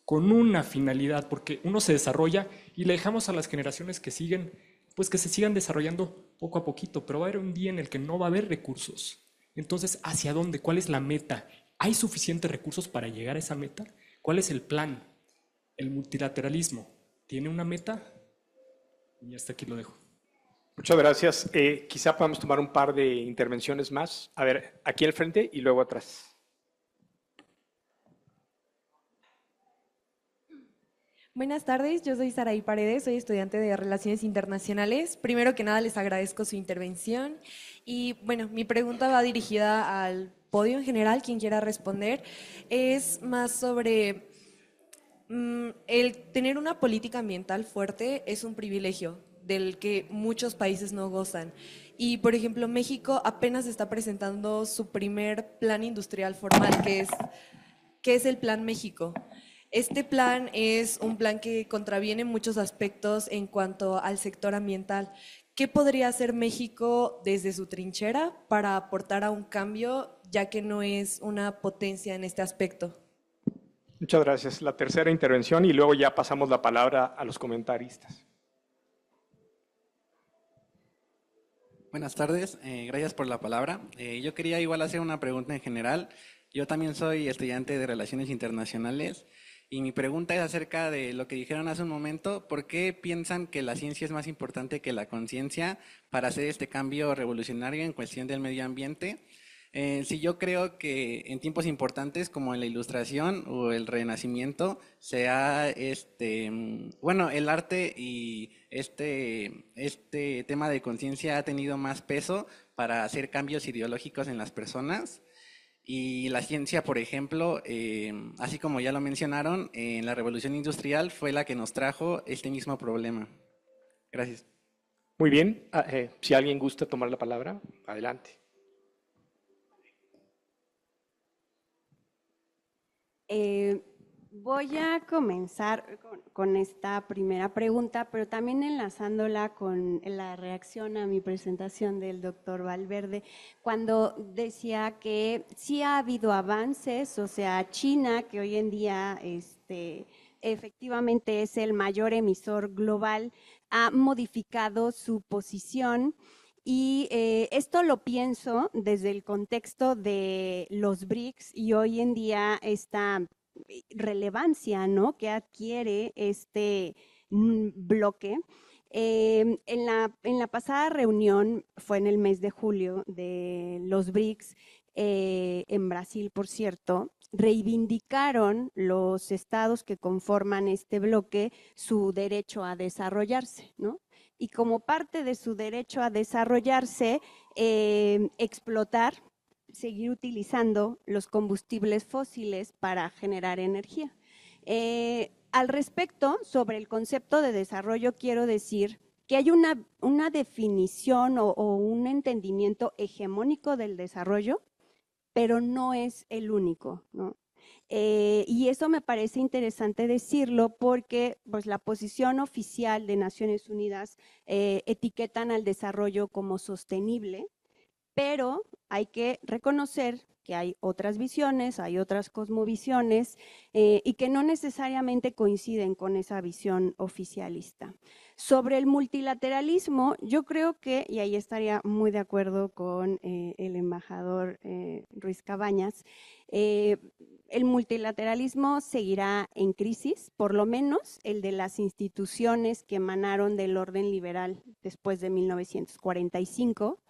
con una finalidad, porque uno se desarrolla y le dejamos a las generaciones que siguen, pues que se sigan desarrollando poco a poquito, pero va a haber un día en el que no va a haber recursos. Entonces, ¿hacia dónde? ¿Cuál es la meta? ¿Hay suficientes recursos para llegar a esa meta? ¿Cuál es el plan? ¿El multilateralismo tiene una meta? Y hasta aquí lo dejo. Muchas gracias. Quizá podamos tomar un par de intervenciones más. A ver, aquí al frente y luego atrás. Buenas tardes, yo soy Saraí Paredes, soy estudiante de Relaciones Internacionales. Primero que nada les agradezco su intervención y bueno, mi pregunta va dirigida al podio en general, quien quiera responder, es más sobre el tener una política ambiental fuerte es un privilegio del que muchos países no gozan. Y por ejemplo, México apenas está presentando su primer plan industrial formal, que es el Plan México. Este plan es un plan que contraviene muchos aspectos en cuanto al sector ambiental. ¿Qué podría hacer México desde su trinchera para aportar a un cambio, ya que no es una potencia en este aspecto? Muchas gracias. La tercera intervención y luego ya pasamos la palabra a los comentaristas. Buenas tardes, gracias por la palabra. Yo quería igual hacer una pregunta en general. Yo también soy estudiante de Relaciones Internacionales. Y mi pregunta es acerca de lo que dijeron hace un momento. ¿Por qué piensan que la ciencia es más importante que la conciencia para hacer este cambio revolucionario en cuestión del medio ambiente? Sí, yo creo que en tiempos importantes como en la Ilustración o el Renacimiento se ha, bueno, el arte y este tema de conciencia ha tenido más peso para hacer cambios ideológicos en las personas. Y la ciencia, por ejemplo, así como ya lo mencionaron, en la Revolución Industrial fue la que nos trajo este mismo problema. Gracias. Muy bien. Si alguien gusta tomar la palabra, adelante. Voy a comenzar con esta primera pregunta, pero también enlazándola con la reacción a mi presentación del doctor Valverde, cuando decía que sí ha habido avances, o sea, China, que hoy en día efectivamente es el mayor emisor global, ha modificado su posición. Y esto lo pienso desde el contexto de los BRICS y hoy en día esta relevancia, ¿no?, que adquiere este bloque. En la pasada reunión, fue en el mes de julio de los BRICS, en Brasil, por cierto, reivindicaron los estados que conforman este bloque su derecho a desarrollarse, ¿no? Y como parte de su derecho a desarrollarse, explotar, seguir utilizando los combustibles fósiles para generar energía. Al respecto, sobre el concepto de desarrollo, quiero decir que hay una definición o un entendimiento hegemónico del desarrollo, pero no es el único, ¿no? Y eso me parece interesante decirlo porque pues, la posición oficial de Naciones Unidas etiquetan al desarrollo como sostenible, pero hay que reconocer que hay otras visiones, hay otras cosmovisiones y que no necesariamente coinciden con esa visión oficialista. Sobre el multilateralismo, yo creo que, y ahí estaría muy de acuerdo con el embajador Ruiz Cabañas, el multilateralismo seguirá en crisis, por lo menos el de las instituciones que emanaron del orden liberal después de 1945,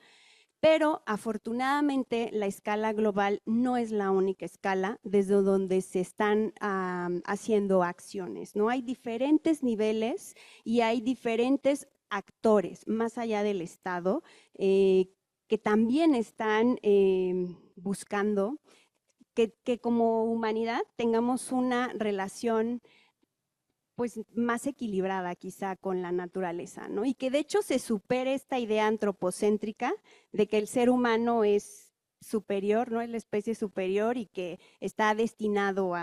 pero afortunadamente la escala global no es la única escala desde donde se están haciendo acciones, ¿no? Hay diferentes niveles y hay diferentes actores más allá del Estado que también están buscando que como humanidad tengamos una relación pues más equilibrada quizá con la naturaleza, ¿no? Y que de hecho se supere esta idea antropocéntrica de que el ser humano es superior, ¿no? Es la especie superior y que está destinado a